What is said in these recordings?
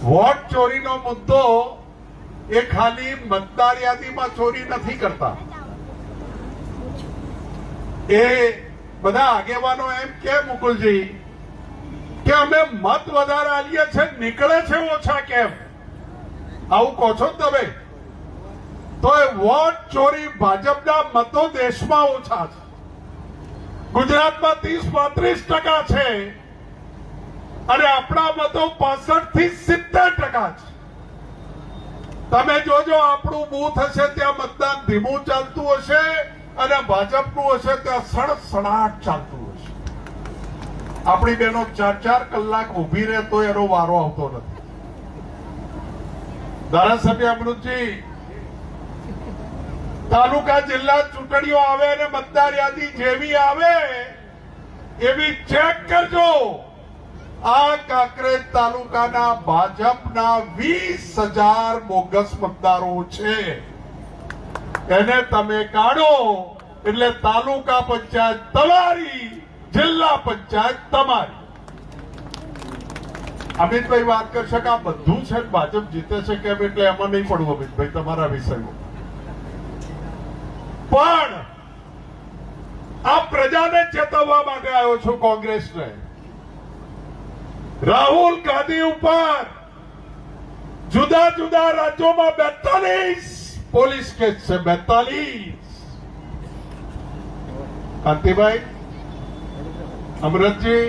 Vote ચોરીનો મુદ્દો એ ખાલી મતદાર યાદીમાં ચોરી નથી કરતા. એ બધા આગેવાનો એમ કે મુકુલજી કે અમે મત વધારે આલીએ છે, નીકળે છે ઓછા કેમ? આવું કહો છો તમે તો એ વોટ ચોરી ભાજપના મતો દેશમાં ઓછા છે. ગુજરાતમાં 30-32% છે અને આપણા મતો 65 થી 70% છે. તમે જોજો આપણું બૂથ હશે ત્યાં મતદાન ધીમું ચાલતું હશે અને ભાજપનું હશે ત્યાં સડસડાટ ચાલતું હશે. આપણી બહેનો 4-4 કલાક ઉભી રહે તો એનો વારો આવતો નથી. ધારાસભ્ય અમૃતજી, તાલુકા જિલ્લા ચૂંટણીઓ આવે અને મતદાર યાદી જેવી આવે એવી ચેક કરજો. આ કાંકરેજ તાલુકાના ભાજપના 20,000 બોગસ મતદારો છે. એને તમે કાઢો એટલે તાલુકા પંચાયત તમારી, જિલ્લા પંચાયત તમારી. અમિતભાઈ વાત કરશે કે આ બધું છે ભાજપ જીતે છે કેમ, એટલે એમાં નહીં પડવું અમિતભાઈ તમારા વિષયમાં. પણ આ પ્રજાને ચેતવવા માટે આવ્યો છું, કોંગ્રેસને. રાહુલ ગાંધી ઉપર જુદા જુદા રાજ્યોમાં 42 પોલીસ કેસ છે. 42. કાંતિભાઈ, અમરતજી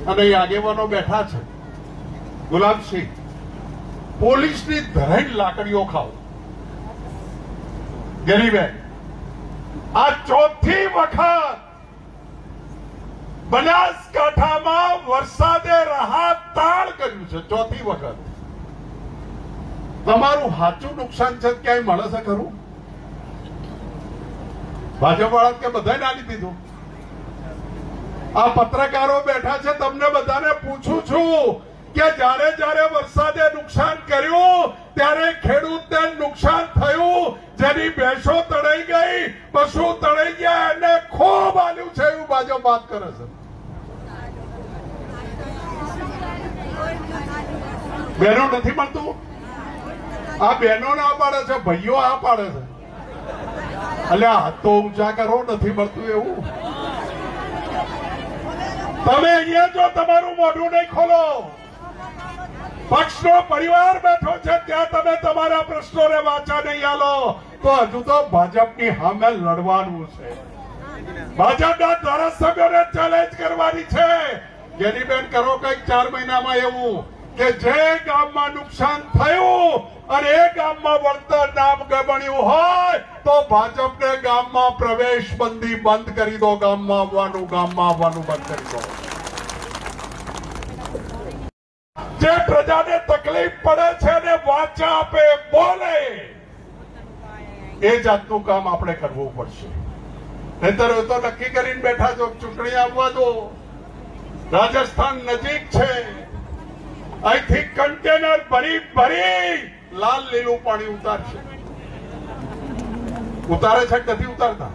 અને આગેવાનો બેઠા છે. ગુલાબસિંહ, પોલીસની ધરાઈને લાકડીઓ ખાઓ. ગરીબેન, આ ચોથી વખત બનાસકાંઠામાં વરસાદે રાહતાળ કર્યું છે. ચોથી વખત. તમારું સાચું નુકસાન છે ક્યાંય મળે છે ખરું? ભાજપ વાળા કે બધાને આલી દીધું. આ પત્રકારો બેઠા છે, તમને બધાને પૂછું છું કે જ્યારે જ્યારે વરસાદે નુકસાન કર્યું ત્યારે ખેડૂતને નુકસાન થયું. જેની ભેંસો તણાઈ ગઈ, પશુ તણાઈ ગયા, એને ખૂબ આલ્યું છે એવું ભાજપ વાત કરે છે. બહેનો નથી મળતું? આ બહેનો ના પાડે છે, ભાઈઓ આ પાડે છે. અલ્યા હાથ તો ઊંચા કરો, નથી મળતું એવું. તમે અહીંયા જો તમારું મોઢું નહીં ખોલો, પક્ષનો પરિવાર બેઠો છે ત્યાં તમે તમારા પ્રશ્નોને વાચા નહીં આલો તો હજુ તો ભાજપની સામે લડવાનું છે. ભાજપના ધારાસભ્યોને ચેલેન્જ કરવાની છે. ગેનીબેન, કરો કંઈક 4 મહિનામાં એવું કે જે ગામમાં નુકસાન થયું અને એ ગામમાં વળતર નામ બન્યું હોય તો ભાજપને ગામમાં પ્રવેશ બંધી બંધ કરી દો. ગામમાં આવવાનું બંધ કરી દો. જે પ્રજાને તકલીફ પડે છે ને વાચા આપે, બોલે, એ જાતનું કામ આપણે કરવું પડશે. નહીતર તો નક્કી કરીને બેઠા છો ચૂંટણી આવવા દો. રાજસ્થાન નજીક છે. અહીંથી કન્ટેનર ભરી લાલ લીલું પાણી ઉતારશે. ઉતારે છે કે નથી ઉતારતા?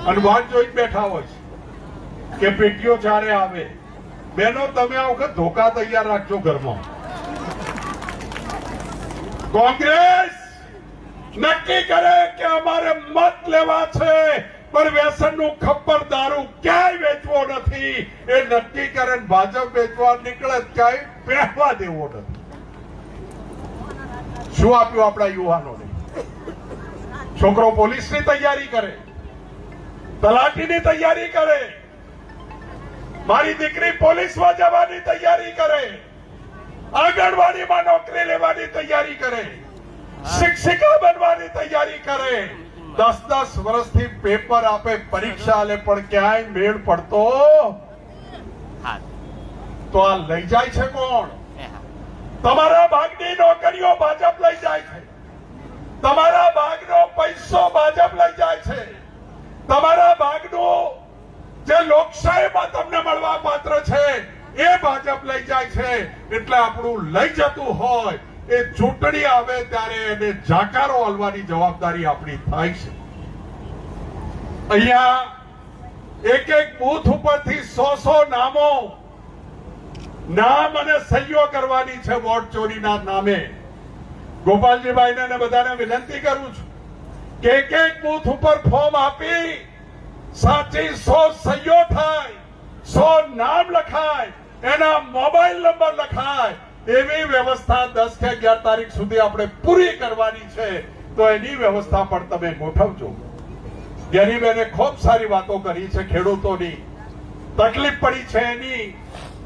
અને વાત જોઈ બેઠા હોય છે કે પેટીઓ જ્યારે આવે. બહેનો, તમે આ વખત ધોકા તૈયાર રાખજો ઘરમાં. કોંગ્રેસ નક્કી કરે કે અમારે મત લેવા છે પણ વ્યસનનું ખપ્પર દારૂ ક્યાંય વેચવો નથી. એ નક્કી કરે ભાજપ વેચવા નીકળે ક્યાંય પહેવા દેવો નથી. શું આપ્યું આપણા યુવાનોને? છોકરો પોલીસની તૈયારી કરે, તલાટીની તૈયારી કરે, મારી દીકરી પોલીસમાં જવાની તૈયારી કરે, આંગણવાડીમાં નોકરી લેવાની તૈયારી કરે, શિક્ષિકા બનવાની તૈયારી કરે. 10-10 વર્ષથી પેપર આપે, પરીક્ષા લે, પણ ક્યાંય મેળ પડતો તો આ લઈ જાય છે કોણ? તમારા ભાગની નોકરીઓ ભાજપ લઈ જાય છે. તમારા ભાગનો પૈસો ભાજપ લઈ જાય છે. તમારા ભાગનું જે લોકશાહીમાં તમને મળવા પાત્ર છે એ ભાજપ લઈ જાય છે. એટલે આપણું લઈ જતું હોય એ ચૂંટણી આવે ત્યારે એને જાકારો હલવાની જવાબદારી આપણી થાય છે. અહીંયા એક બૂથ ઉપરથી 100 નામો નામ અને સહીઓ કરવા કરવાની છે વોટ ચોરીના નામે. ગોપાલજીભાઈને અને બધાને વિનંતી કરું છું કે એક બૂથ ઉપર ફોર્મ આપી સાચી 100 સહીઓ થાય, 100 નામ લખાય, એના મોબાઈલ નંબર લખાય, એવી વ્યવસ્થા 10 કે 11 તારીખ સુધી આપણે પૂરી કરવાની છે. તો એની વ્યવસ્થા પણ તમે ગોઠવજો. ગરીબેને ખૂબ સારી વાતો કરી છે, ખેડૂતોની તકલીફ પડી છે એની,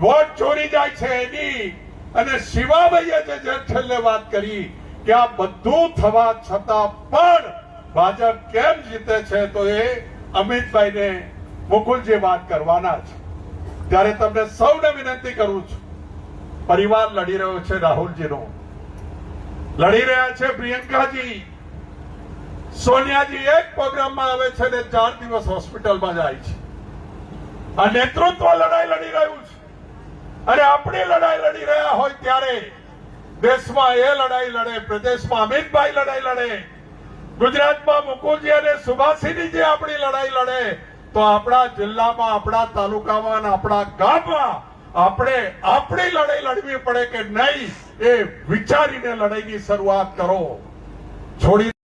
વોટ ચોરી જાય છે એની, અને શિવાભાઈએ જે છેલ્લે વાત કરી કે આ બધું થવા છતાં પણ ભાજપ કેમ જીતે છે, તો એ અમિતભાઈને મુકુલજી વાત કરવાના છે. ત્યારે તમને સૌને વિનંતી કરું છું, પરિવાર લડી રહ્યો છે, રાહુલજીનો લડી રહ્યા છે, પ્રિયંકાજી, સોનિયાજી એક પ્રોગ્રામમાં આવે છે ને 4 દિવસ હોસ્પિટલમાં જાય છે. આ નેતૃત્વ લડાઈ લડી રહ્યું છે, અને આપણી લડાઈ લડી રહ્યા હોય ત્યારે દેશમાં એ લડાઈ લડે, પ્રદેશમાં અમિતભાઈ લડાઈ લડે, ગુજરાતમાં મુકુલજી અને સુભાષિની જે આપણી લડાઈ લડે, તો આપણા જિલ્લામાં, આપણા તાલુકામાં અને આપણા ગામમાં આપણે આપણી લડાઈ લડવી પડે કે નહીં, એ વિચારીને લડાઈની શરૂઆત કરો. છોડી